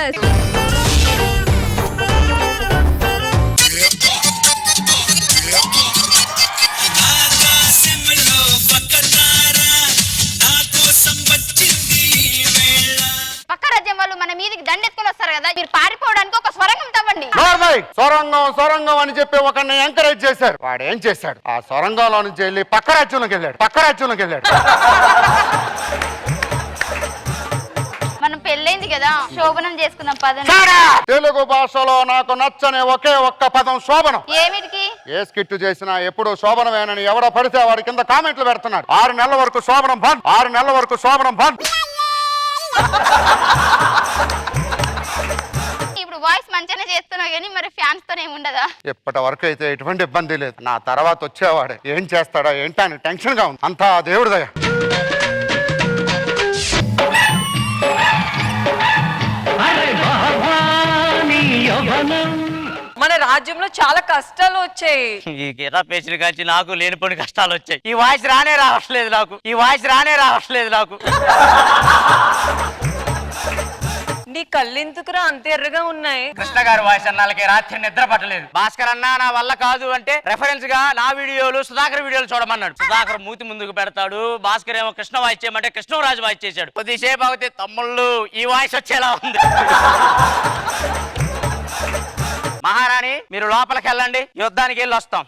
Best. పక్క రాజ్యం వాళ్ళు మన మీదకి దండెత్తుకొని వస్తారు కదా, మీరు పారిపోవడానికి ఒక స్వరంగం తవ్వండి. సొరంగం అని చెప్పి ఒకరిని ఎంకరేజ్ చేశారు. వాడు ఏం చేశాడు? ఆ సొరంగంలో నుంచి వెళ్ళి పక్క రాజ్యంలోకి వెళ్ళాడు. మనం పెళ్ళైంది కదా, శోభనం చేసుకుందాం పదండి. తెలుగు భాషలో నాకు నచ్చని ఒకే ఒక్క పదం శోభనం. ఏమిటికి? ఏ స్కిట్ చేసినా ఎప్పుడు శోభనమేనని ఎవడో పడితే వాడి కింద కామెంట్లు పెడుతున్నాడు. 6 నెలల వరకు శోభనం బంద్. ఇప్పుడు వాయిస్ మంచిగానే చేస్తున్నావు కానీ మరి ఫ్యాన్స్ తో ఏముండదా? ఇప్పటి వరకు అయితే ఎటువంటి ఇబ్బంది లేదు. నా తర్వాత వచ్చేవాడే ఏం చేస్తాడా ఏంటని టెన్షన్ గా ఉంది. అంతా దేవుడిదయ. మన రాజ్యంలో చాలా కష్టాలు వచ్చాయి. ఈ గీతా పేచులు కాల్చి నాకు లేనిపోని కష్టాలు వచ్చాయి. ఈ వాయిస్ రానే రావట్లేదు నాకు. నీ కళ్ళెందుకురా అంత ఎర్రగా ఉన్నాయి? కృష్ణ గారి వాయిస్ అన్నాళ్ళకి రాత్రి నిద్ర పట్టలేదు. భాస్కర్ అన్న నా వల్ల కాదు అంటే రెఫరెన్స్ గా నా వీడియోలు సుధాకర్ వీడియోలు చూడమన్నాడు. సుధాకర్ మూతి ముందుకు పెడతాడు, భాస్కర్ ఏమో కృష్ణ వాయిస్ చేయమంటే కృష్ణరాజు వాయిస్ చేశాడు. కొద్దిసేపు అవుతే తమ్ముళ్ళు ఈ వాయిస్ వచ్చేలా ఉంది. మహారాణి మీరు లోపలికి వెళ్ళండి, యుద్ధానికి వెళ్ళి వస్తాం.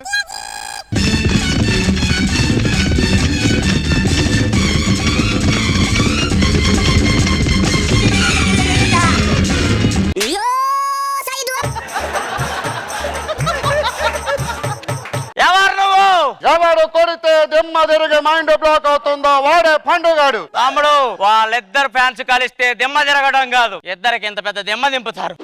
ఎవడు కొడితే దిమ్మ తిరిగి మైండ్ బ్లాక్ అవుతుందో వాడే పండుగాడు. తమ్ముడు వాళ్ళిద్దరు ఫ్యాన్స్ కలిస్తే దిమ్మ తిరగడం కాదు, ఇద్దరికి ఇంత పెద్ద దిమ్మ దింపుతారు.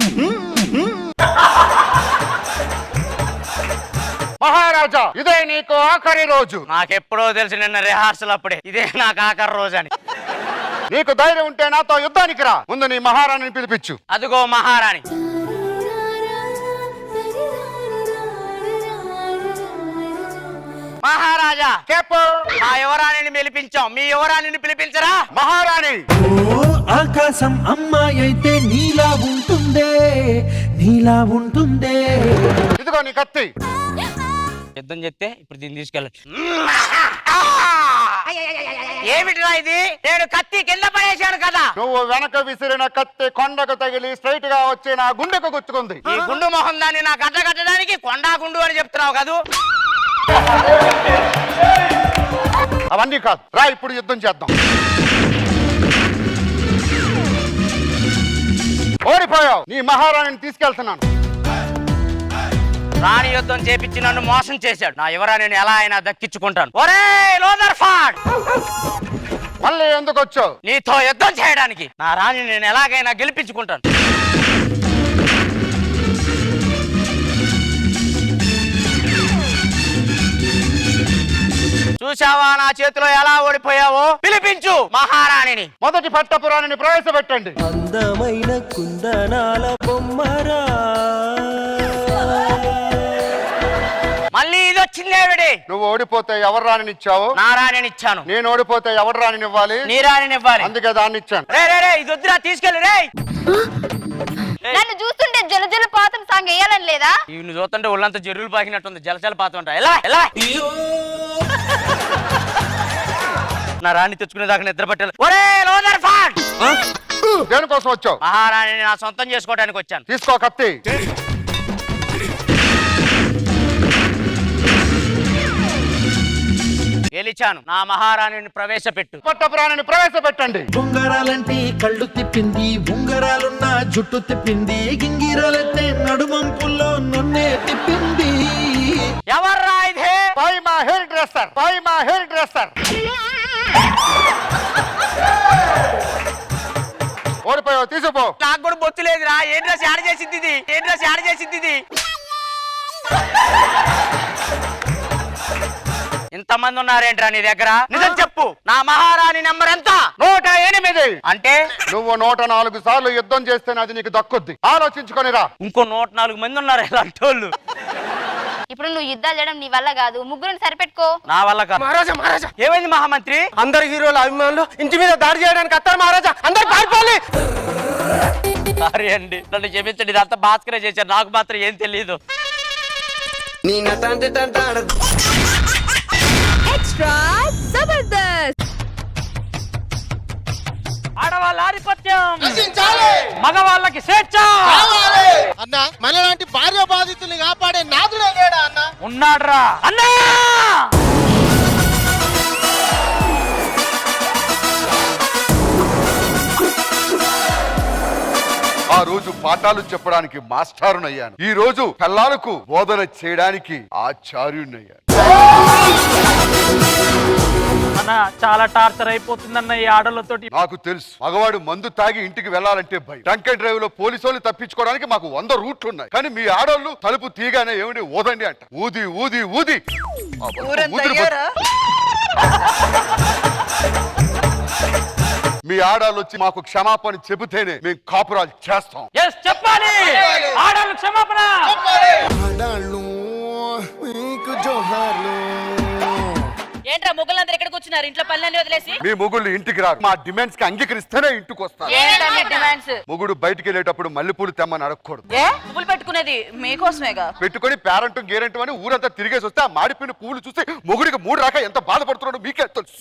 మహారాజా ఇదే నీకు ఆఖరి రోజు. నాకెప్పుడో తెలుసు నిన్న రిహార్సల్ అప్పుడే ఇదే నాకు ఆఖరి రోజు అని. నీకు ధైర్యం ఉంటే నాతో యుద్ధానికి రా. ముందు నీ మహారాణిని పిలిపించు. అదిగో మహారాణి. మహారాజా చెప్పు. మా యువరాణిని పిలిపించాం, మీ యువరాణిని పిలిపించరా? మహారాణి ఆకాశం అమ్మాయి అయితే నీలా ఉంటుందే. ఇదిగో నీ కత్తి. యుద్ధం చెప్తే ఇప్పుడు దీన్ని తీసుకెళ్ళచ్చు. ఏమిటిరా ఇది? నేను కత్తి కింద పడేశాను కదా. నువ్వు వెనక విసిరిన కత్తి కొండకు తగిలి స్ట్రైట్ గా వచ్చి నా గుండెకు గుచ్చుకుంది. ఈ గుండు మొహం దాన్ని నాకు అడ్డగట్టడానికి కొండా గుండు అని చెప్తున్నావు కదూ? అవన్నీ కాదు, రా ఇప్పుడు యుద్ధం చేద్దాం. ఓడిపోయావు. నీ మహారాణిని తీసుకెళ్తున్నాను. రాణి యుద్ధం చేపించి నన్ను మోసం చేశాడు. నా యువరాణిని ఎలా అయినా దక్కించుకుంటాను. ఒరే లోదర్ఫాడ్, మళ్ళీ ఎందుకు వచ్చావు? నీతో యుద్ధం చేయడానికి. నా రాణిని నేను ఎలాగైనా గెలిపించుకుంటాను. చూసావా నా చేతిలో ఎలా ఓడిపోయావో? పిలిపించు మహారాణిని. మొదటి పట్టపురాణిని ప్రవేశపెట్టండి. అందమైన కుందనాల బొమ్మరా. మళ్ళీ ఇది వచ్చిందేవిడి? నువ్వు ఓడిపోతే ఎవరు రాణినిచ్చావు? నా రాణినిచ్చాను. నేను ఓడిపోతే ఎవరు రాణినివ్వాలి? నీ రాణినివ్వాలి. అందుకే దాన్ని ఇచ్చాను. రే ఇది వద్దురా, తీసుకెళ్ళి రే. నన్ను చూస్తుంటే జల పాతం సాంగ్ వేయాలని లేదా? ఇవి చూస్తుంటే ఒళ్ళంతా జర్రులు పాకినట్టుంది. జలజల పాతం ఉంటా. ఎలా నా రాణి తెచ్చుకునే దాకా నిద్ర పట్టాలి. ఒరే లోదర్ఫాడ్, దేనికోసం వచ్చావు? మహారాణిని నా సొంతం చేసుకోవడానికి వచ్చాను. తీసుకో కత్తి. గెలిచాను. నా మహారాణిని ప్రవేశపెట్టు. పట్టపురాణిని ప్రవేశపెట్టండి. ఉంగరాలంటే కళ్ళు తిప్పింది, ఉంగరాలున్న జుట్టు తిప్పింది, గింగిరాలంటే నడుమంపుల్లో నన్నే తిప్పింది. ఎవర్రా ఇదే? బై మా హెయిర్ డ్రెస్సర్. ఓడిపోయావు, తీసుకుపో. నాకు కూడా బొత్తు లేదురా. ఏం డ్రెస్ యాడ్ చేసింది ఇది? ఇంతమంది ఉన్నారేంట్రా నీ దగ్గర? నిజం చెప్పు. నా మహారాణి నెంబర్ ఎంత? 108. అంటే నువ్వు 104 సార్లు యుద్ధం చేస్తేనే అది నీకు దక్కుద్ది. ఆలోచించుకొని రా. ఇంకో 104 మంది ఉన్నారు ఇలాంటి వాళ్ళు. ఇప్పుడు నువ్వు యుద్ధాలు చేయడం నీ వల్ల కాదు, ముగ్గురిని సరిపెట్టుకో. నా వల్ల కాదు. మహారాజా ఏమైంది మహామంత్రి? అందరు హీరోల అభిమానులు ఇంటి మీద దాడి చేయడానికి వస్తారు మహారాజా. అందరు పారిపోవాలి. సారీ అండి, నన్ను క్షమించండి. ఇదంతా భాస్కరే చేశారు, నాకు మాత్రం ఏం తెలియదు. ఎక్స్ట్రా జబర్దస్త్. ఆడవాళ్ళ ఆధిపత్యం, మగవాళ్ళకి స్వేచ్ఛ. అన్న మనలాంటి భార్య బాధితుల్ని కాపాడే నాదుడే లేడా అన్న? ఉన్నాడ్రా అన్నా. ఆ రోజు పాఠాలు చెప్పడానికి మాస్టారునయ్యాను, ఈ రోజు పిల్లలకు బోధన చేయడానికి ఆచార్యునయ్యాను. అన్న చాలా టార్చర్ అయిపోతుందన్న ఈ ఆడలతోటి. నాకు తెలుసు, మగవాడు మందు తాగి ఇంటికి వెళ్ళాలంటే భయం. డ్రంక్ అండ్ డ్రైవ్ లో పోలీసు వాళ్ళు తప్పించుకోవడానికి మాకు 100 రూట్లు ఉన్నాయి. కానీ మీ ఆడోళ్ళు తలుపు తీగానే ఏమిటి ఊదండి అంట. ఊది ఊది ఊది మీ ఆడాళ్ళు వచ్చి మాకు క్షమాపణ చెబితేనే మేము కాపురాలు చేస్తాం. చెప్పాలి, ఆడాళ్ళు క్షమాపణ. ఏంట్రా ముగ్గులందరూ ఎక్కడికి వచ్చినారు? ఇంట్లో పనులన్నీ వదిలేసి మీ మొగుళ్ళు ఇంటికి రారు, మా డిమాండ్స్ కి అంగీకరిస్తేనే ఇంటికి వస్తారు. ఏంటంటే డిమాండ్స్? మొగుడు బయటికి వెళ్ళేటప్పుడు మల్లెపూలు తెమ్మని అడగకూడదు. ఏ పువ్వులు పెట్టుకునేది మీకోసమేగా. పెట్టుకొని పేరెంట్ గేరెంట్ అని ఊరంతా తిరిగేసి వస్తే ఆ మాడిపోయిన పువ్వులు చూసి మొగుడికి 3 రాక ఎంత బాధపడుతున్నాడో మీకే తెలుసు.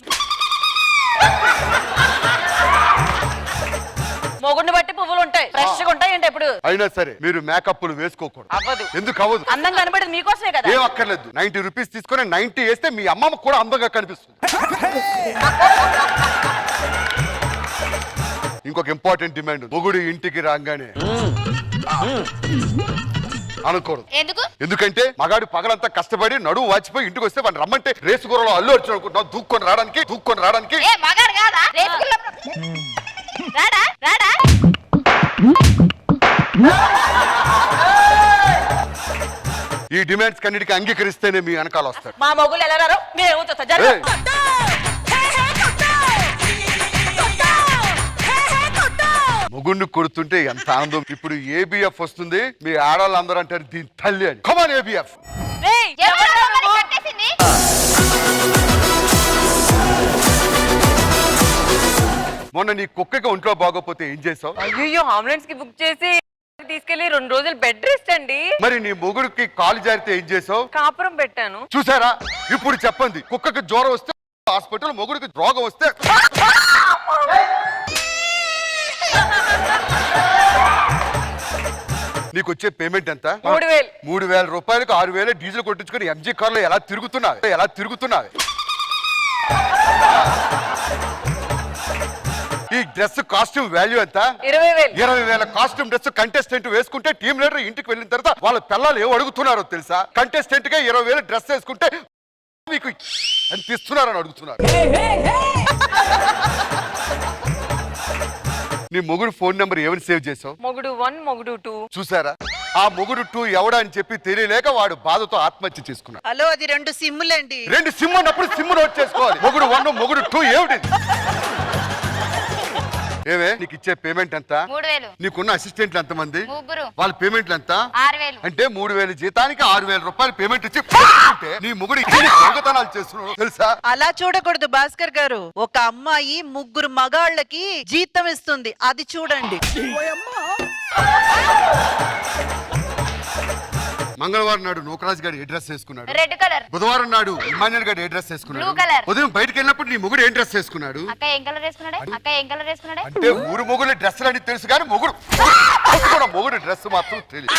మొగుడిని బట్టి పువ్వులు ఉంటాయి, ఫ్రెష్ గా ఉంటాయి. ఏంటి ఎప్పుడు అయినా సరే మీరు మేకప్లు వేసుకోకూడదు. అవ్వదు. ఎందుకు అవ్వదు? అందం కనబడేది మీకోసమే కదా. ఏం అక్కర్లేదు, 90 రూపీస్ తీసుకొని 90 వేస్తే మీ అమ్మమ్మ కూడా అందంగా కనిపిస్తుంది. ఇంకొక ఇంపార్టెంట్ డిమాండ్, మొగుడు ఇంటికి రాగానే అనకూడదు. ఎందుకంటే మగాడు పగలంతా కష్టపడి నడువు వాచిపోయి ఇంటికి వస్తే వాడిని రమ్మంటే రేసు కూరలో అల్లు వచ్చి అనుకుంటున్నావు, దూక్కొని రావడానికి. ఈ డిమాండ్స్ కన్నిటికి అంగీకరిస్తేనే మీ వెనకాల వస్తారు. మా మొగులు ఎలా రారో మేము చూస్తా. మొగుడిని కొడుతుంటే ఎంత ఆనందం. ఇప్పుడు ABF వస్తుంది, మీ ఆడవాళ్ళందరూ అంటారు దీని తల్లి అని. కమాన్ ABF. మొన్న నీ కుక్కగా ఒంట్లో బాగోపోతే ఏం చేసావు? అయ్యో, అంబులెన్స్ కి బుక్ చేసి తీసుకెళ్లి 2 రోజులు బెడ్ రెస్ట్ అండి. మరి నీ మొగుడికి కాలు జారితే ఏం చేసావు? కాపురం పెట్టాను. చూసారా? ఇప్పుడు చెప్పండి, కుక్కకి జ్వరం వస్తే హాస్పిటల్, మొగుడికి రోగం వస్తే నీకు వచ్చే పేమెంట్ ఎంత? 3000. 3000 రూపాయలకు 6000 డీజిల్ కొట్టించుకొని MG కార్లో ఎలా తిరుగుతున్నావు? ఈ డ్రెస్ కాస్ట్యూమ్ వాల్యూ ఎంత? 20,000. 20,000 కాస్ట్యూమ్ డ్రెస్ కంటెస్టెంట్ వేసుకుంటే టీమ్ లీడర్ ఇంటికి వెళ్ళిన తర్వాత వాళ్ళ పిల్లలు ఏం అడుగుతున్నారో తెలుసా? కంటెస్టెంట్ గా 20,000 డ్రెస్ వేసుకుంటే మీకు ఎంత ఇస్తున్నారని అడుగుతున్నారు. నీ మొగుడు ఫోన్ నెంబర్ ఏమని సేవ్ చేసావు? మొగుడు 1, మొగుడు 2. చూసారా? ఆ మొగుడు 2 ఎవడా అని చెప్పి తెలియలేక వాడు బాధతో ఆత్మహత్య చేసుకున్నాడు. హలో, అది 2 సిమ్ములండి. 2 సిమ్ అన్నప్పుడు సిమ్ నోట్ చేసుకోవాలి. మొగుడు 1, మొగుడు 2 ఏమిటి? ఏవే నీకు ఇచ్చే పేమెంట్ ఎంత? 3000. నీకున్న అసిస్టెంట్లు ఎంత మంది? 3. వాళ్ళ పేమెంట్లు ఎంత? 6000. అంటే 3000 జీతానికి 6000 రూపాయలు పేమెంట్ ఇచ్చి నీ మొగుడు దొంగతనాలు చేస్తున్నాడు తెలుసా? అలా చూడకూడదు భాస్కర్ గారు. ఒక అమ్మాయి 3 మగాళ్ళకి జీతం ఇస్తుంది, అది చూడండి. మంగళవారం నాడు నూకరాజ్ గారు ఏ డ్రెస్ వేసుకున్నాడు? Red colour. బుధవారం నాడు ఇమాన్యుల్ గారు ఏ డ్రెస్ వేసుకున్నాడు? Blue colour. ఉదయం బయటకు వెళ్ళినప్పుడు నీ మొగుడు ఏ డ్రెస్ వేసుకున్నాడు? అక్క ఏం కలర్ వేసుకున్నాడే? అంటే ఊరు మొగుడు డ్రెస్సులు అని తెలుసు కానీ మొగుడు డ్రెస్ మాత్రం తెలియదు.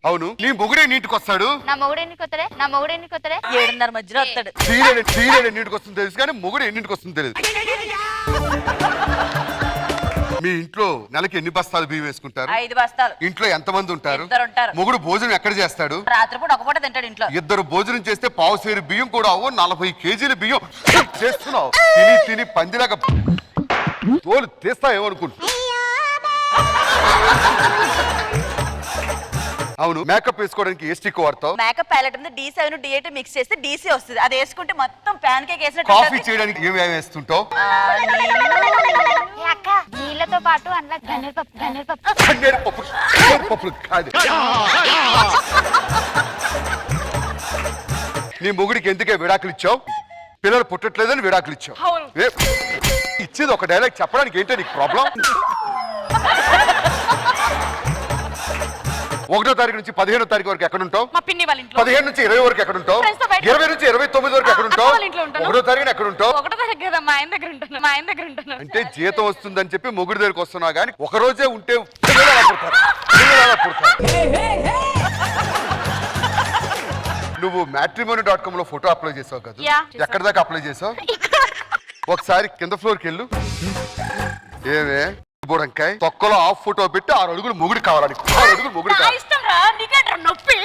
అవును, నీ మొగుడే నీటికి వస్తాడు. నా మొగుడు ఎన్నికి వస్తాడే? 7:30 మధ్యలో వస్తాడు. సీరియల్ ఎన్నింటికి వస్తుంది తెలుసు కానీ మొగుడు ఎన్నింటికి వస్తుంది తెలియదు. మీ ఇంట్లో నెలకి ఎన్ని బస్తాలు బియ్యం వేసుకుంటారు? 5 బస్తాలు. ఇంట్లో ఎంత మంది ఉంటారు? 2 ఉంటారు. మొగుడు భోజనం ఎక్కడ చేస్తాడు? రాత్రిపూట ఒక పూట తింటాడు ఇంట్లో. 2 భోజనం చేస్తే పావు సేరు బియ్యం కూడా అవ్వ 40 కేజీల బియ్యం చేస్తున్నావు. తిని పందిలాగా తోలు తీస్తాయేమనుకుంటున్నా. అవును, మేకప్ వేసుకోవడానికి ఏ స్టిక్ వాడతావు? మేకప్ ప్యాలెట్ ఉంది, D7 D8 మిక్స్ చేస్తే DC వస్తుంది. అది వేసుకుంటే మొత్తం ప్యాన్ కేక్ వేసినట్టు కాఫీ ఉంటుంది. చేయడానికి ఏమి వేస్తుంటావు? అక్క నీళ్ళతో పాటు అందులో గన్నేరుపప్పు. కన్నేరుపప్పు కాదు. నీ మొగుడికి ఎందుకే విడాకులు ఇచ్చావు? పిల్లలు పుట్టట్లేదని విడాకులు ఇచ్చావు. ఇచ్చేది ఒక డైలాగ్ చెప్పడానికి ఏంటో నీకు ప్రాబ్లం? 1వ తారీఖు నుంచి 15వ తారీఖు వరకు ఎక్కడ ఉంటావు? మా పిన్ని వాళ్ళ ఇంట్లో. 15 నుంచి 20 వరకు ఎక్కడ ఉంటావు? Friends తో బయట. 20 నుంచి 29 వరకు ఎక్కడ ఉంటావు? అక్క వాళ్ళ ఇంట్లో ఉంటాను. 1వ తారీఖున ఎక్కడ ఉంటావు? 1వ తారీఖు కదా మా ఆయన దగ్గర ఉంటాను. అంటే జీతం వస్తుందని చెప్పి మొగుడు దగ్గరికి వస్తున్నావు కానీ ఒక రోజే ఉంటే పిల్లలు ఎలా పుడతారు? పిల్లలు ఎలా పుడతారు? నువ్వు matrimony.com లో ఫోటో అప్లై చేసావు కదా? యా, చేశాను. ఎక్కడి దాకా అప్లై చేసావు? ఒకసారి కింద ఫ్లోర్కి వెళ్ళు. ఏమే బుడంకాయ తొక్కలో ఆఫ్ ఫోటో పెట్టి 6 అడుగులు మొగుడు కావాలని. 6 అడుగులు మొగుడు నా కావాలి. ఇష్టం రా, నీకేంట్రా నొప్పి?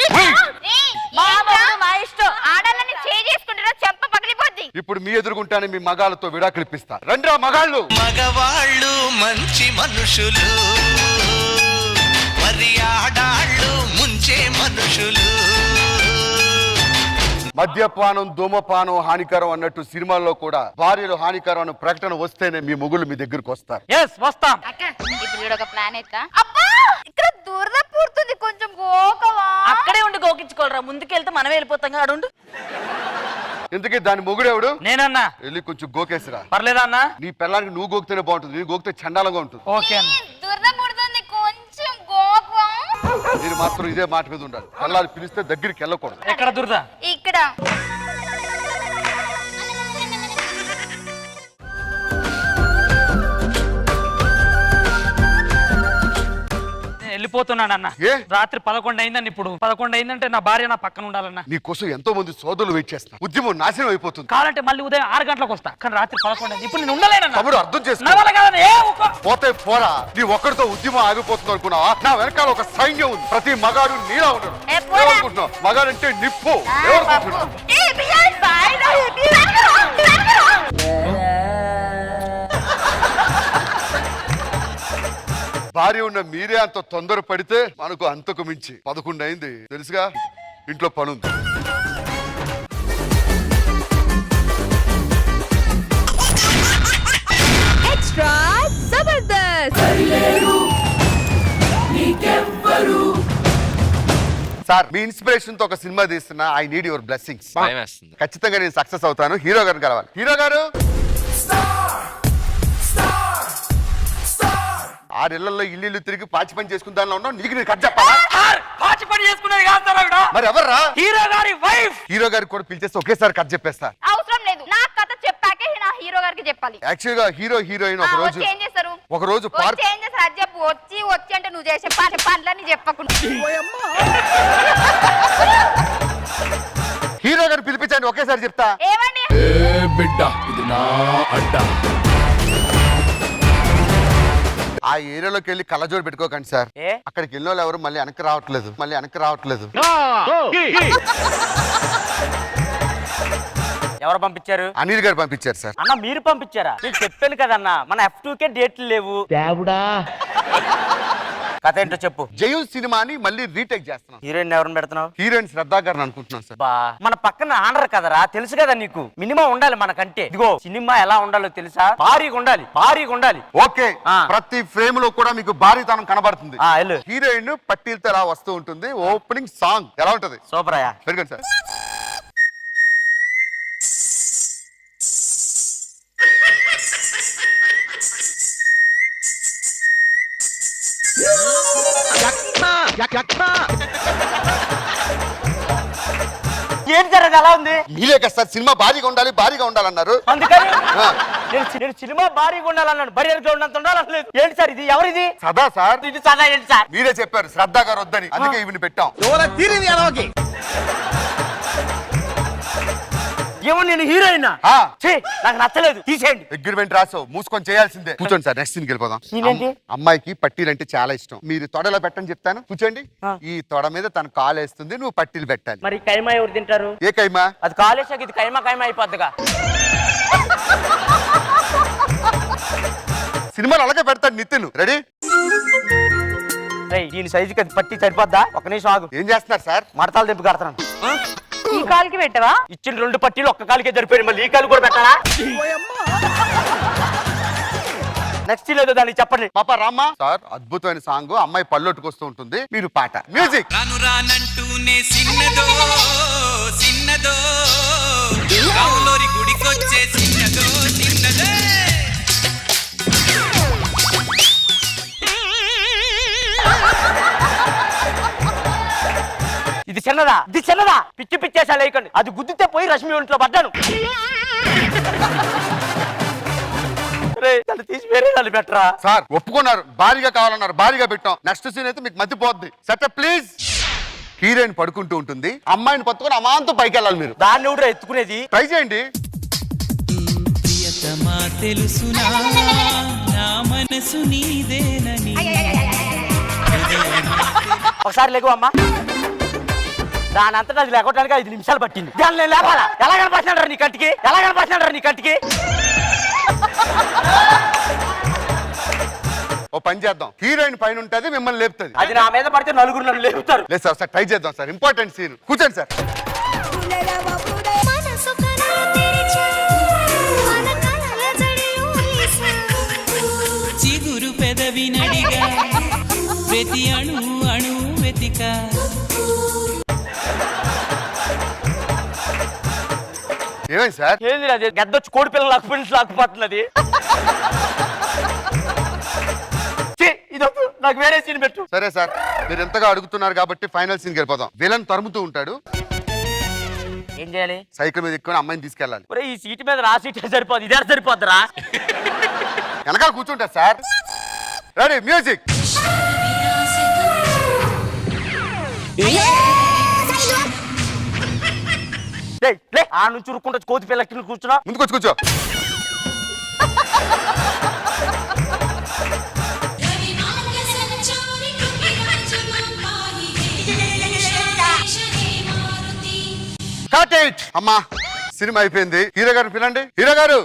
మా ఇష్టం. ఆడాలని చేసుకుంటారా చెంప పగిలిపోద్ది. ఇప్పుడు మీ ఎదురుగుంటానే మీ మగాళ్ళతో విడాకులు ఇప్పిస్తా. రండి రా మగాళ్ళు. మగవాళ్ళు మంచి మనుషులు, మరి ఆడాళ్ళు ముంచే మనుషులు. మద్యపానం ధూమపానం హానికరం అన్నట్టు సినిమాల్లో కూడా భార్యలు హానికరం అన్న ప్రకటన వస్తేనే మీ మొగుళ్ళు మీ దగ్గరకు వస్తారు. ఎస్ వస్తాం. అక్క ఇప్పుడు ఈడ ఒక ప్లాన్ ఎత్తా. అబ్బా ఇక్కడ దురద పూర్తుంది, కొంచెం గోకవా. అక్కడే ఉండి గోకించుకోవాలరా, ముందుకెళ్తే మనమే వెళ్ళిపోతాం కదా. అడుండు. ఇంతకీ దాని మొగుడెవడు? నేనన్నా. వెళ్ళి కొంచెం గోకేసిరా. పర్లేదా అన్నా? నీ పిల్లానికి నువ్వు గోకితేనే బాగుంటుంది, నీ గోకితే చండాలంగా ఉంటుంది. ఓకే అన్న. దురద పుడుతుంది, కొంచెం గోకవా. మీరు మాత్రం ఇదే మాట మీద ఉండాలి. పిల్లలు పిలిస్తే దగ్గరికి వెళ్ళకూడదు. ఎక్కడ దురద? ఇక్కడ వెళ్ళిపోతున్నానన్న. ఏ? రాత్రి 11 అయిందని. ఇప్పుడు 11 అయిందంటే నా భార్య నా పక్కన ఉండాలన్నా. నీ కోసం ఎంతో మంది సోదరులు వెయిట్ చేస్తున్నారు. ఉద్యమం నాశనం అయిపోతుంది. కావాలంటే మళ్ళీ ఉదయం 6 గంటలకు వస్తా, కానీ రాత్రి 11 అయింది. ఇప్పుడు నేను ఉండలేనన్నా. తమ్ముడు అర్థం నా చేసుకో. వల్ల కాదని. పోతే పోరా, నీ ఒక్కడితో ఉద్యమం ఆగిపోతుంది అనుకున్నావా? నా వెనకాల ఒక సైన్యం ఉంది. ప్రతి మగాడు నీలా ఉండడు. ఏ పోరా. ఏమనుకుంటున్నావు? మగాడంటే నిప్పు. ఏమనుకుంటున్నావు? భార్య ఉన్న మీరే అంత తొందర పడితే మనకు అంతకు మించి 11 అయింది తెలుసుగా. ఇంట్లో పనుంది. ఎక్స్ట్రా జబర్దస్త్. సార్ మీ ఇన్స్పిరేషన్ తో ఒక సినిమా తీస్తున్నా. I need your blessings. ఖచ్చితంగా నేను సక్సెస్ అవుతాను. హీరో గారిని కలవాలి. హీరో గారు, 6 ఇళ్లలో ఇల్లు తిరిగి పాచి పని చేసుకున్న దానిలో ఉన్నావు. నీకు నేను కట్ చెప్పాలా? పాచి పని చేసుకునేది కాదు సార్ ఆవిడ. మరి ఎవర్రా? హీరో గారి వైఫ్. హీరో గారికి కూడా పిలిచేస్తే ఒకేసారి కట్ చెప్పేస్తా. అవసరం లేదు, నా కథ చెప్పాకే నా హీరో గారికి చెప్పాలి. యాక్చువల్ గా హీరో హీరోయిన్ ఒక రోజు ఏం చేస్తారు? ఒక రోజు పార్క్ ఏం చేస్తారు అది చెప్పు. వచ్చి అంటే నువ్వు చేసే పనులని చెప్పకుండా. హీరో గారిని పిలిపించండి, ఒకేసారి చెప్తా. ఏమండి బిడ్డ ఇది నా అడ్డ. ఆ ఏరియాలోకి వెళ్ళి కళ్ళజోడు పెట్టుకోకండి సార్. ఏ? అక్కడికి వెళ్ళిన వాళ్ళు ఎవరు మళ్ళీ వెనక్కి రావట్లేదు. ఎవరు పంపించారు? అనిల్ గారు పంపించారు సార్. అన్న మీరు పంపించారా? నేను చెప్పాను కదన్నా, మన F2K డేట్లు లేవు. కథ ఏంటో చెప్పు. జయు సినిమాని మళ్ళీ రీటేక్ చేస్తున్నాం. హీరోయిన్ ఎవరిని పెడుతున్నావు? హీరోయిన్ శ్రద్ధా గారిని అనుకుంటున్నాను సార్. బా మన పక్కన ఆనర్ కదరా, తెలుసు కదా నీకు. మినిమం ఉండాలి మనకంటే. ఇదిగో సినిమా ఎలా ఉండాలో తెలుసా? భారీగా ఉండాలి. ఓకే, ఆ. ప్రతి ఫ్రేమ్ లో కూడా మీకు భారీతనం కనబడుతుంది. వెళ్ళు. హీరోయిన్ పట్టీలతో ఎలా వస్తూ ఉంటుంది. ఓపెనింగ్ సాంగ్ ఎలా ఉంటది? సూపర్ అయ్యా. పెరగండి సార్. ఏం జరగదు అలా ఉంది. మీరే కదా సార్ సినిమా భారీగా ఉండాలన్నారు. అందుకని ఆ. నేను సినిమా భారీగా ఉండాలన్నాను. బరియర్గా ఉన్నంత ఉండాలలేదు. ఏంటి సార్ ఇది? ఎవరిది? సదా సార్. ఇది సదా ఏంటి సార్? మీరే చెప్పారు శ్రద్ధా గారు వద్దని, అందుకే ఇవిని పెట్టాం. ఏమో నేను హీరోయిన్. ఆ. నాకు నచ్చలేదు, తీసేయండి. అగ్రిమెంట్ రాసావు, మూసుకొని చేయాల్సిందే. కూర్చోండి సార్, నెక్స్ట్ సీన్కి వెళ్ళిపోదాం. సీనేంటి? అమ్మాయికి పట్టీలు అంటే చాలా ఇష్టం. మీరు తొడలో పెట్టని చెప్తాను, కూర్చోండి. ఆ. ఈ తొడ మీద తన కాలు వేస్తుంది, నువ్వు పట్టీలు పెట్టాలి. మరి కైమా ఎవరు తింటారు? ఏ కైమా? అది కాలేసాక ఇది కైమా అయిపోద్దిగా. సినిమాలు అలాగే పెడతాడు నితిన్. రెడీ? దీని సైజుకి అది పట్టి సరిపోద్దా? ఒక నిమిషం ఆగు. ఏం చేస్తున్నారు సార్? మడతాలు దింపు కడతాను. ఈ కాలుకి పెట్టవా? ఇచ్చిన 2 పట్టీలు ఒక్క కాలికే సరిపోయింది, మళ్ళీ ఈ కాలు కూడా పెట్టాలా? నెక్స్ట్ లేదో దానికి చెప్పండి. పాప రామ్మ సార్, అద్భుతమైన సాంగ్. అమ్మాయి పళ్ళొట్టుకొస్తూ ఉంటుంది, మీరు పాట. మ్యూజిక్. రాను రానంటూనే సిన్నదో రాములోరి గుడికొచ్చే సిన్నదో చిన్నదా ఇది చిన్నదా పిచ్చి పిచ్చేసా లేకండి అది గుద్దితే పోయి రష్మి ఒంట్లో పడ్డాను తీసి వేరే వాళ్ళు పెట్టరా సార్ ఒప్పుకున్నారు, భారీగా కావాలన్నారు, భారీగా పెట్టాం. నెక్స్ట్ సీన్ అయితే మీకు మతిపోద్ది. Set please. హీరోయిన్ పడుకుంటూ ఉంటుంది, అమ్మాయిని పట్టుకొని అమాంతం పైకి వెళ్ళాలి మీరు. దాన్ని ఎవరు ఎత్తుకునేది? ట్రై చేయండి. ప్రియతమా తెలుసునా నా మనసు నీదేనని. ఒకసారి లేకు అమ్మా. దాని అంతటా అది లేకపోవడానికి 5 నిమిషాలు పట్టింది. దాన్ని నేను లేపాలా? ఎలా కనపడుతున్నాడు నీ కంటికి? ఎలా కనపడుతున్నాడు నీ కంటికి? ఓ పని చేద్దాం, హీరోయిన్ పైన ఉంటది, మిమ్మల్ని లేపుతుంది. అది నా మీద పడితే నలుగురు నన్ను లేపుతారు. లేదు సార్, సార్ ట్రై చేద్దాం సార్, ఇంపార్టెంట్ సీన్. కూర్చోండి సార్. చిగురు పెదవి నడిగా ప్రతి అణు అణు వెతిక. ఏమైంది సార్? ఏంది అది? గద్దొచ్చి కోడి పిల్లలు లాక్కుపోతున్నది. నాకు వేరే సీన్ పెట్టు. సరే సార్, మీరు ఎంతగా అడుగుతున్నారు కాబట్టి ఫైనల్ సీన్కి వెళ్ళిపోదాం. విలన్ తరుముతూ ఉంటాడు, ఏం చేయాలి? సైకిల్ మీద ఎక్కువ అమ్మాయిని తీసుకెళ్ళాలి. ఈ సీట్ మీద నా సీట్ సరిపోదు, ఇదే సరిపోద్దురా. వెనకాల కూర్చుంటారు సార్. Ready, music. ఆ నుంచి ఉరుక్కుంటూ కోతి పిల్ల కూర్చున్నా. ముందుకొచ్చి కూర్చో. అమ్మా సినిమా అయిపోయింది. హీరో గారు పిలండి. హీరో గారు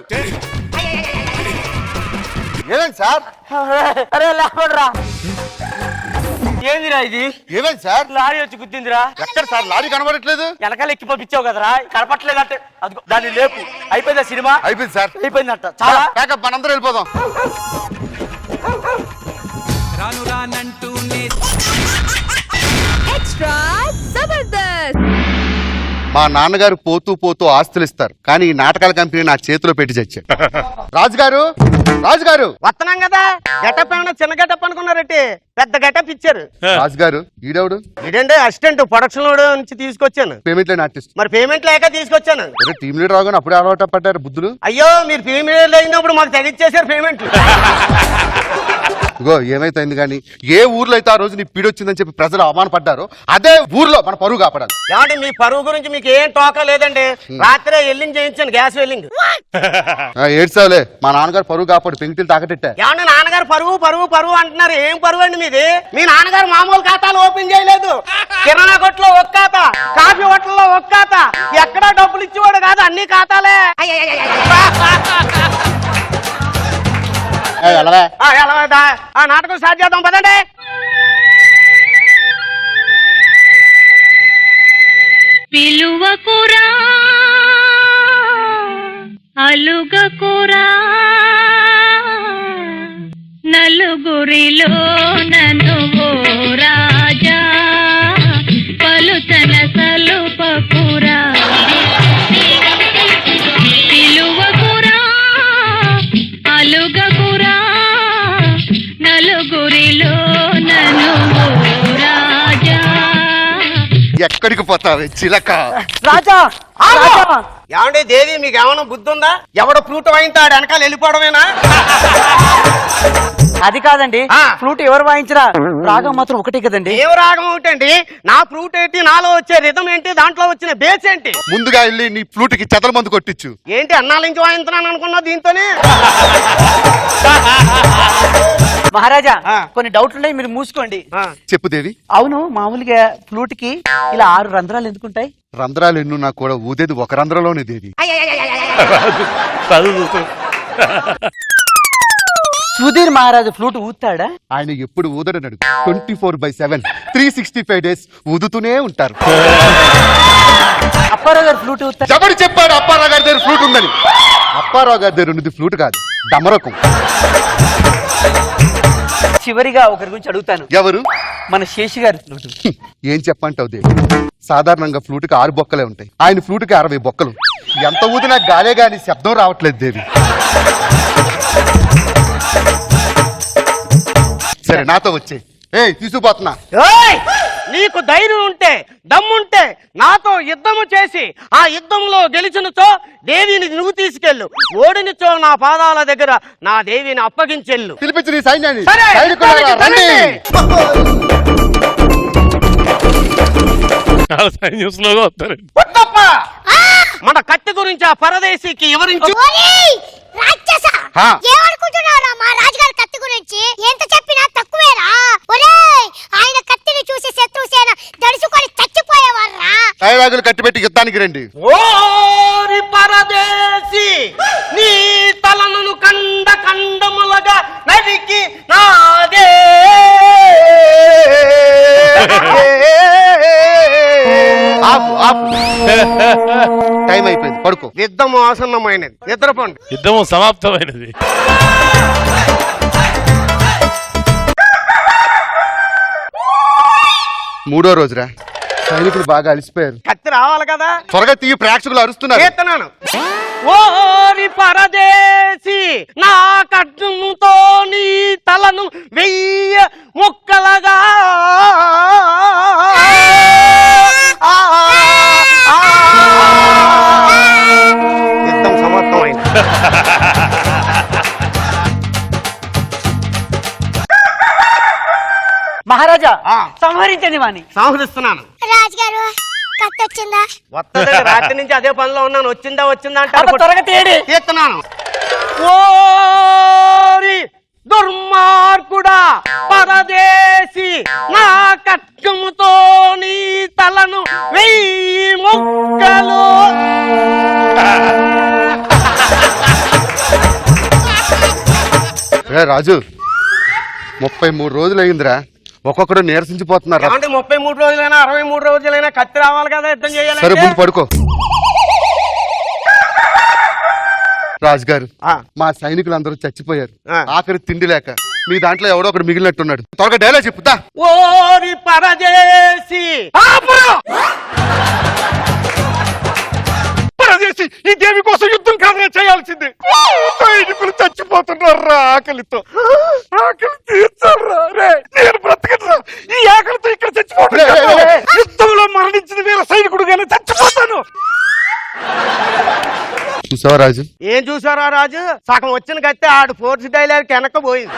ఏమైంది సార్? అరే లేపడరా. ఏందిరా ఇది? ఏమైంది సార్? లారీ వచ్చి గుద్దిందిరా. ఎక్కడ సార్? లారీ కనబడట్లేదు. వెనకాల ఎక్కి పంపించావు కదరా, కనపట్లేదు అంటే అదిగో దాన్ని లేపు. అయిపోయిందా సినిమా? అయిపోయింది సార్. అయిపోయిందంట. చాలా ప్యాకప్, మనందరం వెళ్ళిపోదాం. రాను రానంటూనే Extra Zabardast. మా నాన్నగారు పోతూ పోతూ ఆస్తులు ఇస్తారు, కానీ ఈ నాటకాల కంపెనీ నా చేతిలో పెట్టి చచ్చాడు. రాజుగారు, రాజుగారు వస్తున్నాం కదా. గెటప్ ఏమన్నా చిన్న గెటప్ అనుకున్నారట్టి, పెద్ద గెటప్ ఇచ్చారు. రాజుగారు ఈడవుడు? ఇదండి అసిస్టెంట్ ప్రొడక్షన్ నుంచి తీసుకొచ్చాను. పేమెంట్ లేని ఆర్టిస్ట్. మరి పేమెంట్ లేక తీసుకొచ్చాను. టీమ్ లీడర్ రాగానే అప్పుడే అలవాటు పడ్డారు బుద్ధులు. అయ్యో మీరు పేమెంట్ అయినప్పుడు మాకు తగ్గించేశారు పేమెంట్. ఇగో ఏమైతుంది కానీ, ఏ ఊర్లో అయితే ఆ రోజు నీ పీడొచ్చిందని చెప్పి ప్రజలు అవమానపడ్డారో అదే ఊర్లో మన పరువు కాపాడాలి. ఏమంటే మీ పరువు గురించి మీకు ఏం టోకా లేదండి. రాత్రే వెల్లింగ్ చేయించాను, గ్యాస్ వెల్లింగ్. ఏడ్చావులే, మా నాన్నగారు పరువు కాపాడు, పెంకుటిలు తాకటెట్టా. ఏమంటే నాన్నగారు పరువు పరువు పరువు అంటున్నారు. ఏం పరువు అండి మీది? మీ నాన్నగారు మామూలు ఖాతాలు ఓపెన్ చేయలేదు. కిరాణా కొట్లో ఒక ఖాతా, కాఫీ హోటల్లో ఒక ఖాతా, ఎక్కడా డబ్బులు ఇచ్చేవాడు కాదు, అన్ని ఖాతాలే. నాటకం స్టార్ట్ చేద్దాం పదండి. పిలువకురా అలుగకురా నలుగురిలో నన్ను ఓ రాజా పలుచన సలుపకురా. పిలువకురా అలుగకురా నలుగురిలో నన్ను ఓ రాజా. ఎక్కడికి పోతావు చిలక? రాజా ఏమండి దేవి, మీకు ఏమైనా బుద్ధి ఉందా? ఎవడ ఫ్లూట్ వాయించాడు వెనకాల వెళ్ళిపోవడమేనా? అది కాదండి, ఫ్లూట్ ఎవరు వాయించరా, రాగం మాత్రం ఒకటే కదండి. ఏం రాగం ఒకటండి? నా ఫ్లూట్ ఏంటి, నాలో వచ్చే రిథం ఏంటి, దాంట్లో వచ్చిన బేస్ ఏంటి? ముందుగా వెళ్ళి నీ ఫ్లూట్ కి చెదల మందు కొట్టించు. ఏంటి అన్నాల నుంచి వాయించున్నాను అనుకున్నా దీంతోనే? మహారాజా కొన్ని డౌట్లు ఉన్నాయి, మీరు మూసుకోండి. చెప్పు దేవి. అవును, మామూలుగా ఫ్లూట్ కి ఇలా 6 రంధ్రాలు ఎందుకుంటాయి? రంధ్రాలు ఎన్ను నాకు కూడా ఊదేది ఒక రంధ్రంలోనే దేవి. సుధీర్ మహారాజు ఫ్లూట్ ఊతాడా? ఆయన ఎప్పుడు ఊదడనడు. 24/7 365 days ఊదుతూనే ఉంటారు. అప్పారావు గారు ఫ్లూట్ ఊతాడు. ఎవరు చెప్పాడు అప్పారావు గారి దగ్గర ఫ్లూట్ ఉందని? అప్పారావు గారి దగ్గర ఉన్నది ఫ్లూట్ కాదు, డమరకం. చివరిగా ఒకరి గురించి అడుగుతాను. ఎవరు? మన శేషి గారి ఫ్లూట్. ఏం చెప్పంటావు దేవి? సాధారణంగా ఫ్లూట్ కి 6 బొక్కలే ఉంటాయి, ఆయన ఫ్లూట్ కి 60 బొక్కలు. ఎంత ఊదినా గాలే గాని శబ్దం రావట్లేదు దేవి. సరే నాతో వచ్చే. తీసుకుపోతున్నా. నీకు ధైర్యం ఉంటే దమ్ముంటే నాతో యుద్ధము చేసి ఆ యుద్ధంలో గెలిచినచో దేవిని నువ్వు తీసుకెళ్ళు, ఓడినచో నా పాదాల దగ్గర నా దేవిని అప్పగించెళ్ళు. పిలిపించి నీ సైన్యాన్ని. సరే, సైనికులారా, రండి. వద్దప్ప! మన కత్తి గురించి ఆ పరదేశీకి వివరించు. హా. ఏమనుకుంటున్నారా మా రాజుగారి కత్తి గురించి? ఎంత చెప్పినా తక్కువేరా. ఒరేయ్, ఆయన కత్తిని చూసి శత్రుసేన దడుచుకొని చచ్చిపోయేవారా. డైలాగులు కట్టిపెట్టి యుద్ధానికి రండి. ఓరి పరదేశి, నీ తలను కండ కండములుగా నరికి నాదే. ఆపు ఆపు. టైం అయిపోయింది, పడుకో. యుద్ధము ఆసన్నమైనది, నిద్రపోండి. యుద్ధము సమాప్తమైనది. మూడో రోజురా. సైనికులు బాగా అలసిపోయారు. కత్తి రావాలి కదా. త్వరగా తీయి, ప్రేక్షకులు అరుస్తున్నారు. చేస్తున్నాను. ఓరి పరదేశి, నా కట్టుతో నీ తలను 1000 ముక్కలుగా యుద్ధం సమాప్తమైంది. మహారాజా ఆ. సంహరించండి వాణ్ణి. సంహరిస్తున్నాను. రాజుగారు కత్తి వచ్చిందా? వస్తుంది, రాత్రి నుంచి అదే పనిలో ఉన్నాను. వచ్చిందా వచ్చిందా అబ్బా, అంటే త్వరగా తీయండి. తీస్తున్నాను. ఓరి దుర్మార్గుడా పరదేశి, నా కట్టుముతో నీ తలను 1000 ముక్కలు. రాజు, 33 రోజులు అయిందిరా. ఒక్కొక్కడు నీరసించిపోతున్నారు. అంటే 33 రోజులైనా 63 రోజులైనా కత్తి రావాలి కదా, యుద్ధం చేయాలి. సరే, ముందు పడుకో. రాజుగారు, ఆ. మా సైనికులు అందరూ చచ్చిపోయారు. ఆ. ఆఖరి తిండి లేక మీ దాంట్లో ఎవడో ఒకడు మిగిలినట్టున్నాడు. త్వరగా డైలాగ్ చెప్పుతా. ఓరి పరదేశి, పరదేశి, ఈ దేవి కోసం యుద్ధం కాదురా చేయాల్సింది. సైనికులు చచ్చిపోతున్నారు ఆకలితో. ఆకలి తీర్చారా రే, నేను బ్రతకరా ఈ ఆకలితో ఇక్కడ చచ్చిపోతాను. యుద్ధంలో మరణించిన వీర సైనికుడుగానే చచ్చిపోతాను. చూసావా రాజు? ఏం చూసారా రాజు? సగం వచ్చిన కత్తి ఆడు ఫోర్స్ డైలాగ్ వెనక్కపోయింది.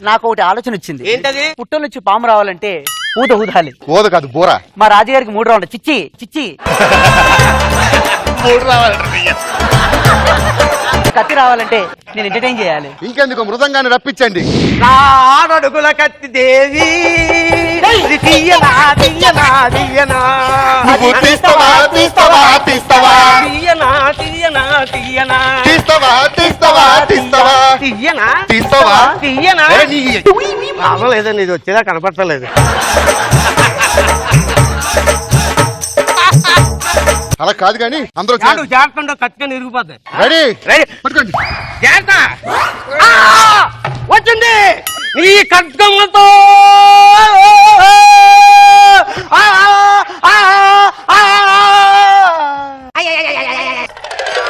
నాకు ఒకటి ఆలోచన వచ్చింది. ఏంటది? పుట్టల నుంచి పాము రావాలంటే ఊద ఊదాలి. ఓద కాదు, బోరా. మా రాజుగారికి 3 రౌండ్లు. చిచ్చి చిచ్చి. 3 రావాలి. కత్తి రావాలంటే నేను ఎంటర్టైన్ చేయాలి. ఇంకెందుకు, మృదంగాన్ని రప్పించండి. నా 6 అడుగుల కత్తి దేవి, ఇది తీయనా తీయనా తీయనా, నువ్వు తీస్తావా తీస్తావా తీస్తావా తీయనా తీయనా తీయనా, తీస్తావా తీస్తావా తీస్తావా తీయనా తీస్తావా తీయనా. ఏ నీ- అవ్వలేదండి, ఇది వచ్చేదా కనపడతలేదు. అలా కాదు కానీ అందరూ జాగ్రత్త, కత్తిగా ఇరిగిపోతాయి. రెడీ రెడీ, పట్టుకోండి. జాగ్రత్త. వచ్చింది నీ ఖడ్గముతో.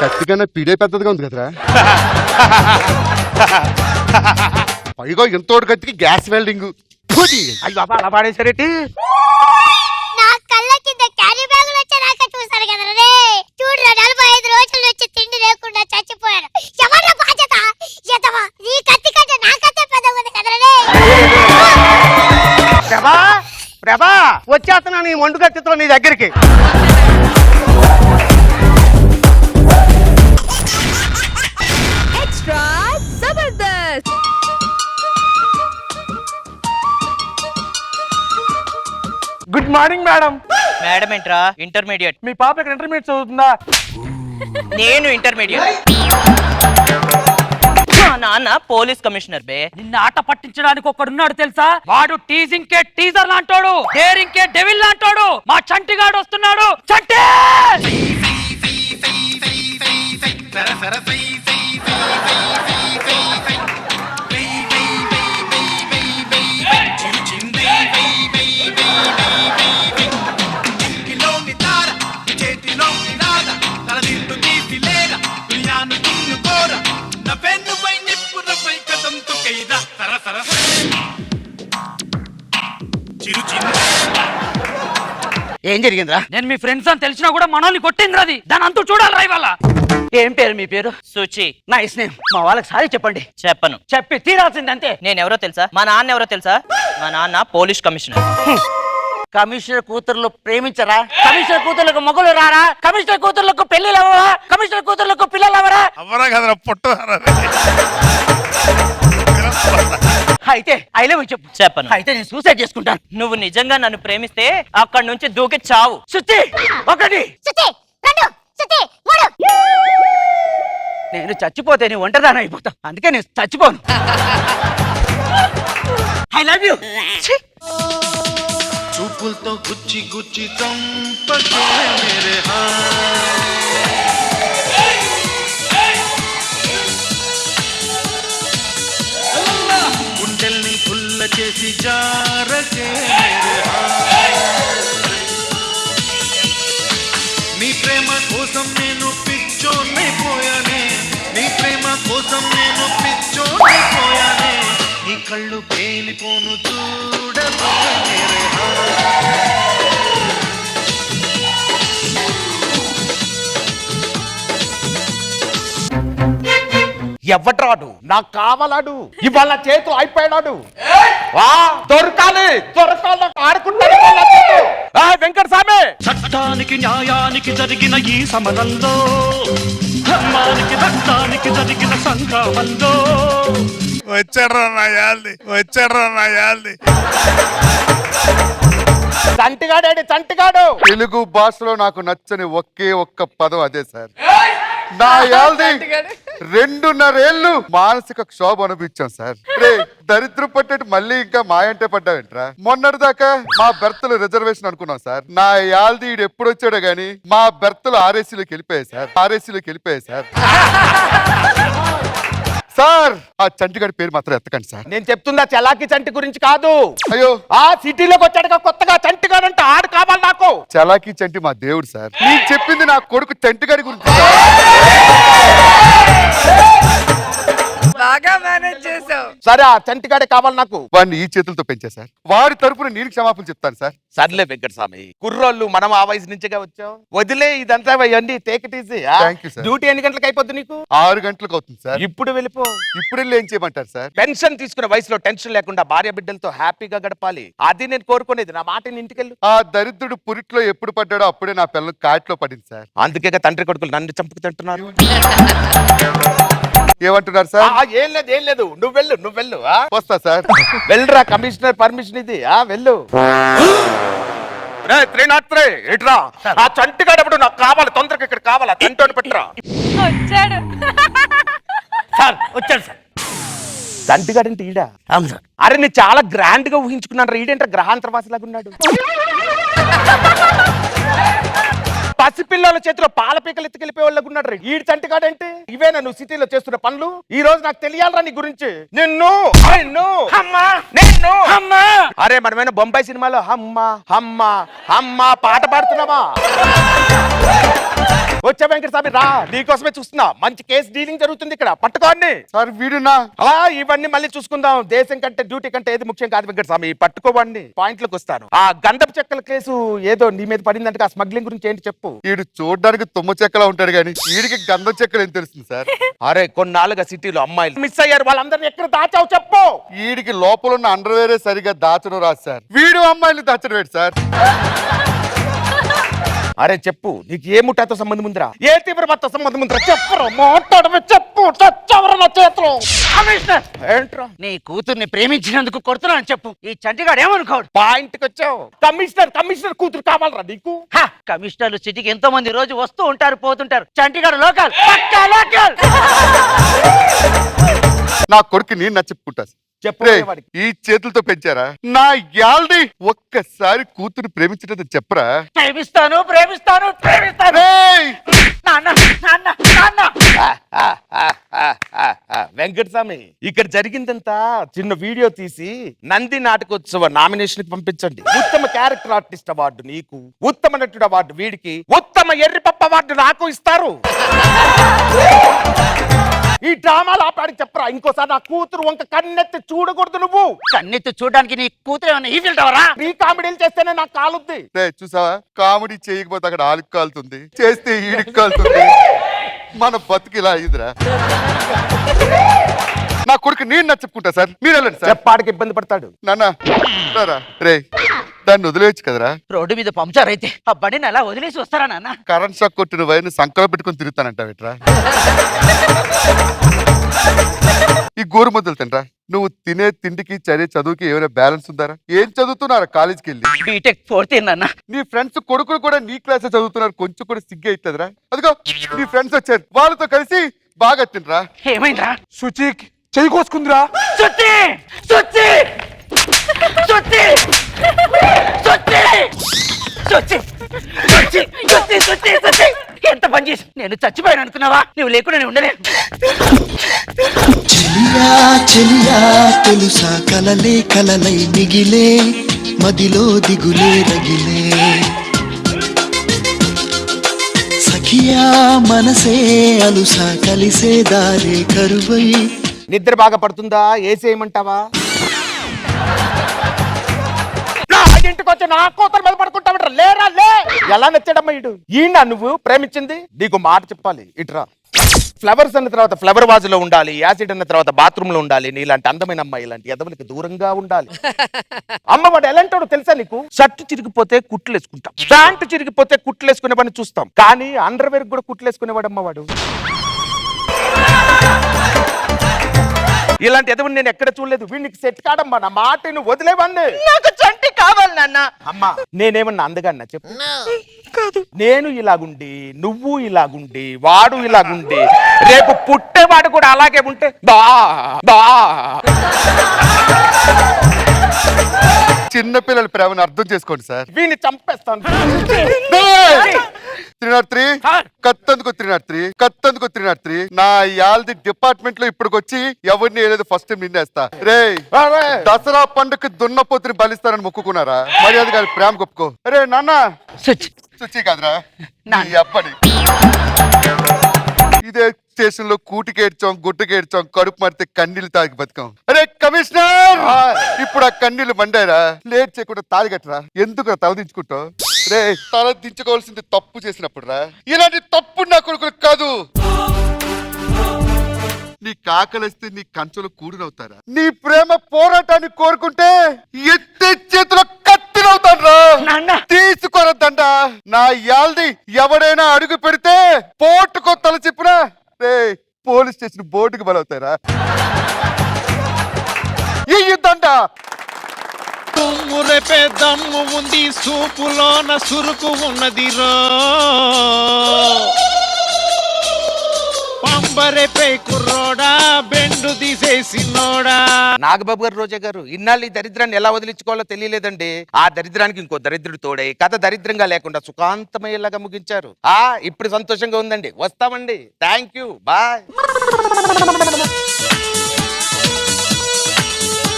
కత్తి కన్నా పీడే పెద్దదిగా ఉంది కదరా. పైగా ఎంతోడు కత్తికి గ్యాస్ వెల్డింగ్. అయ్యో బాబా, అలా పాడేసరేటి. నా కళ్ళ కింద క్యారీ బ్యాగులు వచ్చేదాకా చూసారు కదా రే. చూడరా, 45 రోజుల నుంచి తిండి లేకుండా చచ్చిపోయారు. ఎవరి బాధ్యత? ఎదవా, నీ కత్తి కంటే నా కత్తి పెద్దగా ఉంది కదా రే. ప్రభా ప్రభా, వచ్చేస్తున్నాను ఈ మొండు కత్తితో నీ దగ్గరికి. Extra Jabardasth. Good morning madam. Madam ఏంట్రా? ఇంటర్మీడియట్. మీ పాప ఇక్కడ ఇంటర్మీడియట్ చదువుతుందా? నేను ఇంటర్మీడియట్. మా నాన్న పోలీస్ కమిషనర్ బే. నిన్న ఆట పట్టించడానికి ఒకడున్నాడు తెలుసా? వాడు టీజింగ్ కే టీజర్ లాంటోడు, డేరింగ్ కే డెవిల్ లాంటోడు. మా చంటిగాడు వస్తున్నాడు. చంటి! ఏం జరిగిందిరా? నేను మీ ఫ్రెండ్స్ అని తెలిసినా కూడా మనోల్ని కొట్టింది అది. దాని అంతూ చూడాలి ఇవాళ. ఏం పేరు మీ పేరు? సుచి. Nice name. మా వాళ్ళకి సారీ చెప్పండి. చెప్పను. చెప్పి తీరాల్సింది అంతే. నేను ఎవరో తెలుసా? మా నాన్న ఎవరో తెలుసా? మా నాన్న పోలీస్ కమిషనర్. కమిషనర్ కూతుర్లు ప్రేమించరా? కమిషనర్ కూతుర్లకు మొగులు రారా? కమిషనర్ కూతుర్లకు పెళ్లిలు అవ్వరా? కమిషనర్ కూతుర్లకు పిల్లలు అవ్వరా? అవ్వరా కదరా పొట్టు. అయితే ఐ లవ్ యు చెప్పు. చెప్పను. అయితే నేను సూసైడ్ చేసుకుంటాను. నువ్వు నిజంగా నన్ను ప్రేమిస్తే అక్కడి నుంచి దూకి చావు. సుత్తి ఒకటి, సుత్తి రెండు, సుత్తి మూడు. నేను చచ్చిపోతే నీ ఒంటరిదాన అయిపోతా. అందుకే నేను చచ్చిపోను. I love you. చూపులతో గుచ్చి గుచ్చి చంపకే మేరే గుండెల్ని పుల్ల చేసి జారకే నీ ప్రేమ కోసం నేను పిచ్చోనైపోయానే, నీ ప్రేమ కోసం నేను పిచ్చోనైపోయానే, నీ కళ్ళు పేలిపోను చూడకే మేరే ఎవడ్రాడు? నాకు కావాలాడు. ఇవాళ చేతులు అయిపోయాడు. దొరకాలి దొరకాలి ఆడుకుంటాడు. వెంకట స్వామి, చట్టానికి న్యాయానికి జరిగిన ఈ సమరంలో, ధర్మానికి రక్తానికి జరిగిన సంగ్రామంలో వచ్చాడ్రా నా యాల్ది, వచ్చాడ్రా నా యాల్ది. చంటిగాడు చంటిగాడు. తెలుగు భాషలో నాకు నచ్చని ఒకే ఒక్క పదం అదే సార్. నా యాల్ది 2.5 ఏళ్ళు మానసిక క్షోభ అనిపించాం సార్. రే దరిద్రం పట్టేట్టు మళ్ళీ ఇంకా మాయంటే పడ్డావేంట్రా? మొన్నటి దాకా మా బెర్తలు రిజర్వేషన్ అనుకున్నాం సార్. నా యాల్ది ఈడు ఎప్పుడు వచ్చాడో గానీ మా బెర్తలు ఆర్ఏసీలోకి వెళ్ళిపోయాయి సార్. ఆర్ఏసీలోకి వెళ్ళిపోయాయి సార్. సార్ ఆ చంటిగాడి పేరు మాత్రం ఎత్తకండి సార్. నేను చెప్తుందా చలాకి చంటి గురించి కాదు. అయ్యో ఆ సిటీలోకి వచ్చాడుగా కొత్తగా చంటిగాడంటే ఆడు కావాలి నాకు. చలాకి చంటి మా దేవుడు సార్. నేను చెప్పింది నా కొడుకు చంటిగాడి గురించి. బాగా మేనేజ్ చేసావు. సరే ఆ చంటిగాడే కావాలి నాకు. వాడిని ఈ చేతులతో పెంచా సార్. వాడి తరపున నేను క్షమాపణ చెప్తాను సార్. సర్లే వెంకటస్వామి, కుర్రోళ్ళు మనం ఆ వయసు నుంచిగా వచ్చాం. వదిలే ఇదంతా ఇవన్నీ take it easy. Thank you, sir. Duty ఎన్ని గంటలకు అయిపోద్ది నీకు? 6 గంటలకు అవుతుంది సార్. ఇప్పుడు వెళ్ళిపో. ఇప్పుడు వెళ్ళి ఏం చేయమంటారు సార్? పెన్షన్ తీసుకునే వయసులో టెన్షన్ లేకుండా భార్య బిడ్డలతో హ్యాపీగా గడపాలి. అది నేను కోరుకునేది. నా మాటని ఇంటికెళ్ళు. ఆ దరిద్రుడు పురిట్లో ఎప్పుడు పడ్డాడో అప్పుడే నా పిల్లలు కాట్లో పడింది సార్. అందుకే తండ్రి కొడుకులు నన్ను చంపుకు తింటున్నారు. ఏమంటున్నారు సార్? ఏం లేదు ఏం లేదు, నువ్వు వెళ్ళు నువ్వు వెళ్ళు. వస్తా సార్. వెళ్ళరా, కమిషనర్ పర్మిషన్ ఇది. వెళ్ళు. 303 ఎట్రా? ఆ చంటిగాడప్పుడు నాకు కావాలి, తొందరగా ఇక్కడ కావాలి. తింటోని పెట్టరా. వచ్చాడు. సార్ వచ్చాడు సార్. చంటిగాడంటే ఈడా? అవును సార్. అరే నేను చాలా గ్రాండ్ గా ఊహించుకున్నాను. ఈడంటే గ్రహాంతరవాసిలాగా ఉన్నాడు. పసిపిల్లల చేతిలో పాల పీకలు ఎత్తుకెళ్ళిపోయే వాళ్ళకు ఉన్నాడు. ఈడు చంటిగాడంటే ఇవేనా నువ్వు సిటీలో చేస్తున్న పనులు? ఈ రోజు నాకు తెలియాలరా నీ గురించి. నిన్ను అరే మనమేనా బొంబాయి సినిమాలో హమ్మ హమ్మ హమ్మ పాట పాడుతున్నావా? వచ్చా వెంకటస్వామి రా, నీకోసమే చూస్తున్నా. మంచి కేసు డీలింగ్ జరుగుతుంది ఇక్కడ, పట్టుకోండి. సార్ వీడునా? ఇవన్నీ మళ్ళీ చూసుకుందాం. దేశం కంటే డ్యూటీ కంటే ఏది ముఖ్యం కాదు వెంకటస్వామి. పట్టుకోవండి, పాయింట్లకు వస్తాను. ఆ గంధపు చెక్కల కేసు ఏదో నీ మీద పడిందంటే ఆ స్మగ్లింగ్ గురించి ఏంటి చెప్పు. వీడు చూడడానికి తుమ్మ చెక్కలా ఉంటాడు కానీ వీడికి గంధం చెక్కలు ఏం తెలుస్తుంది సార్? అరే కొన్నాళ్ళుగా సిటీలో అమ్మాయిలు మిస్ అయ్యారు. వాళ్ళందరినీ ఎక్కడ దాచావు చెప్పు. వీడికి లోపల ఉన్న అండర్వేరే సరిగా దాచడం రాదు సార్. వీడు అమ్మాయిని దాచడం ఏంటి సార్? అరే చెప్పు, నీకు ఏ ముఠాతో సంబంధం ఉందిరా? ఏ తీవ్రమతో సంబంధం ఉందిరా? చెప్పరు, మాట్లాడమే, చెప్పు. చచ్చవర నా చేతిలో. ఏంట్రా? నీ కూతుర్ని ప్రేమించినందుకు కొడుతున్నాను చెప్పు. ఈ చంటిగాడు ఏమనుకోడు. పాయింట్కి వచ్చావు. కమిషనర్ కూతురు కావాలరా నీకు? కమిషనర్లు సిటీకి ఎంతో మంది రోజు వస్తూ ఉంటారు పోతుంటారు. చంటిగాడు లోకల్, పక్కా లోకల్. నా కొడుకు నేను నచ్చుకుంటా. చెప్పు. ఈ చేతులతో పెంచారా? నా యాల్ది ఒక్కసారి కూతురు ప్రేమించడం చెప్పరా? ప్రేమిస్తాను ప్రేమిస్తాను ప్రేమిస్తాను. నాన్న నాన్న నాన్న. వెంకటస్వామి ఇక్కడ జరిగిందంతా చిన్న వీడియో తీసి నంది నాటకోత్సవ నామినేషన్ కి పంపించండి. ఉత్తమ క్యారెక్టర్ ఆర్టిస్ట్ అవార్డు నీకు, ఉత్తమ నటుడు అవార్డు వీడికి, ఉత్తమ ఎర్రిపప్ప అవార్డు నాకు ఇస్తారు. ఈ డ్రామాలు ఆపాడికి చెప్పరా. ఇంకోసారి నా కూతురు వంక కన్నెత్తి చూడకూడదు నువ్వు. కన్నెత్తి చూడడానికి నీ కూతురు ఏమన్నా ఈ ఫిల్టవరా? నీ కామెడీలు చేస్తేనే నాకు కాలుద్ది. చూసావా, కామెడీ చేయకపోతే అక్కడ ఆలికి కాలుతుంది, చేస్తే ఈడికి కాలుతుంది. మన బతుకు ఇలా అయిందిరా. నా కొడుకు నేను నచ్చుకుంటా సార్, మీరు వెళ్ళండి సార్. చెప్పాడికి ఇబ్బంది పడతాడు. నాన్న రే, దాన్ని వదిలేయచ్చు కదరా. రోడ్డు మీద పంచర్ అయితే ఆ బండిని అలా వదిలేసి వస్తారా నాన్న? కరెంట్ షాక్ కొట్టిన వైర్ని సంకలో పెట్టుకుని తిరుగుతానంట ఎట్రా. ఈ గోరు ముద్దలు తినరా. నువ్వు తినే తిండికి చదివే చదువుకి ఏమైనా బ్యాలెన్స్ ఉందారా? ఏం చదువుతున్నారా కాలేజ్కి వెళ్ళి? బీటెక్ 4th ఇయర్ నాన్న. నీ ఫ్రెండ్స్ కొడుకులు కూడా నీ క్లాస్ చదువుతున్నారు, కొంచెం కూడా సిగ్గు అవుతుందిరా. అదిగో నీ ఫ్రెండ్స్ వచ్చారు, వాళ్ళతో కలిసి బాగా తినరా. ఏమైందిరా? సుచిక్ చెయ్యి కోసుకుందిరా. సుచి సుచి సుచి సుచి సుచి సుచి సుచి సుచి సుచి ఎంత పని చేసి నేను చచ్చిపోయాను అనుకున్నావా? నువ్వు లేకుండా నేను ఉండలేను. చెలియా చెలియా తెలుసా కలలే కలలై మిగిలే మదిలో దిగులే రగిలే సఖియా మనసే అలుసా కలిసే దారే కరువై. నిద్ర బాగా పడుతుందా? ఏసేయమంటావా? ఇంటికి వచ్చి నా కూతురు మీద పడుకుంటామంటారా? లేరా లే. ఎలా నచ్చాడమ్మా ఇడు? ఈయన నువ్వు ప్రేమించింది? నీకు మాట చెప్పాలి, ఇట్రా. ఫ్లవర్స్ అన్న తర్వాత ఫ్లవర్ వాజ్ లో ఉండాలి, యాసిడ్ అన్న తర్వాత బాత్రూమ్ లో ఉండాలి. నీలాంటి అందమైన అమ్మాయి ఇలాంటి ఎదవలకి దూరంగా ఉండాలి. అమ్మ వాడు ఎలాంటాడు తెలుసా నీకు? షర్ట్ చిరిగిపోతే కుట్లు వేసుకుంటాం, ప్యాంట్ చిరిగిపోతే కుట్లు వేసుకునే పని చూస్తాం, కానీ అండర్వేర్ కూడా కుట్లు వేసుకునేవాడు అమ్మ వాడు. ఇలాంటి ఎదవని నేను ఎక్కడ చూడలేదు. వీడికి సెట్ కాడమ్మా. నా మాట నువ్వు వదిలేవండి. నాకు చంటి కావాలి నాన్న. అమ్మా నేనేమన్నా అందగాన్నా చెప్పు? కాదు. నేను ఇలాగుండి, నువ్వు ఇలాగుండి, వాడు ఇలాగుండి, రేపు పుట్టేవాడు కూడా అలాగే ఉంటే బా బా. చిన్నపిల్లల ప్రేమను అర్థం చేసుకోండి సార్. వీడిని చంపేస్తాను. 303 కత్తందుకు 303 కత్తందుకు 303. నా యాల్ది డిపార్ట్మెంట్ లో ఇప్పటికొచ్చి ఎవరిని ఏలేదు ఫస్ట్ టైం నిన్నేస్తా. రే దసరా పండుగ దున్నపోతుని బలిస్తానని మొక్కుకున్నారా? మరి అది కాదు, ప్రేమ గొప్పుకో. రే నాన్న సుచి కాదురా నీ అప్పని. ఇదే స్టేషన్ లో కూటికి ఏడ్చాం, గుట్టుకి ఏడ్చాం, కడుపు మడితే కన్నీళ్ళు తాగి బతికాం. అరే కమిషనర్, ఇప్పుడు ఆ కన్నీళ్ళు మండారా? లేట్ చేయకుండా తాగిగట్టరా. ఎందుకు తల దించుకుంటావు? రే తల దించుకోవాల్సింది తప్పు చేసినప్పుడు రా. ఇలాంటి తప్పు నా కొడుకులు కాదు. నీ కాకలిస్తే నీ కంచెలో కూడినవుతారా? నీ ప్రేమ పోరాటాన్ని కోరుకుంటే ఎత్తే చేతిలో కత్తినవుతాను రా. తీసుకోరద్దండ. నా యాల్ది ఎవడైనా అడుగు పెడితే పోటుకో తల చెప్పినా రే పోలీస్ స్టేషన్ బోర్డుకి బలవుతారా? ఈ యుద్ధంట తుమ్ము రేపే దమ్ము ఉంది, సూపులోన సురుకు ఉన్నదిరో. పంబరేపే కుర్రోడా, బెండు తీసేసినోడా. నాగబాబు గారు, రోజా గారు, ఇన్నాళ్ళు ఈ దరిద్రాన్ని ఎలా వదిలించుకోవాలో తెలియలేదండి. ఆ దరిద్రానికి ఇంకో దరిద్రుడు తోడై కథ దరిద్రంగా లేకుండా సుఖాంతమయ్యేలాగా ముగించారు. ఇప్పుడు సంతోషంగా ఉందండి. వస్తామండి. Thank you. బాయ్.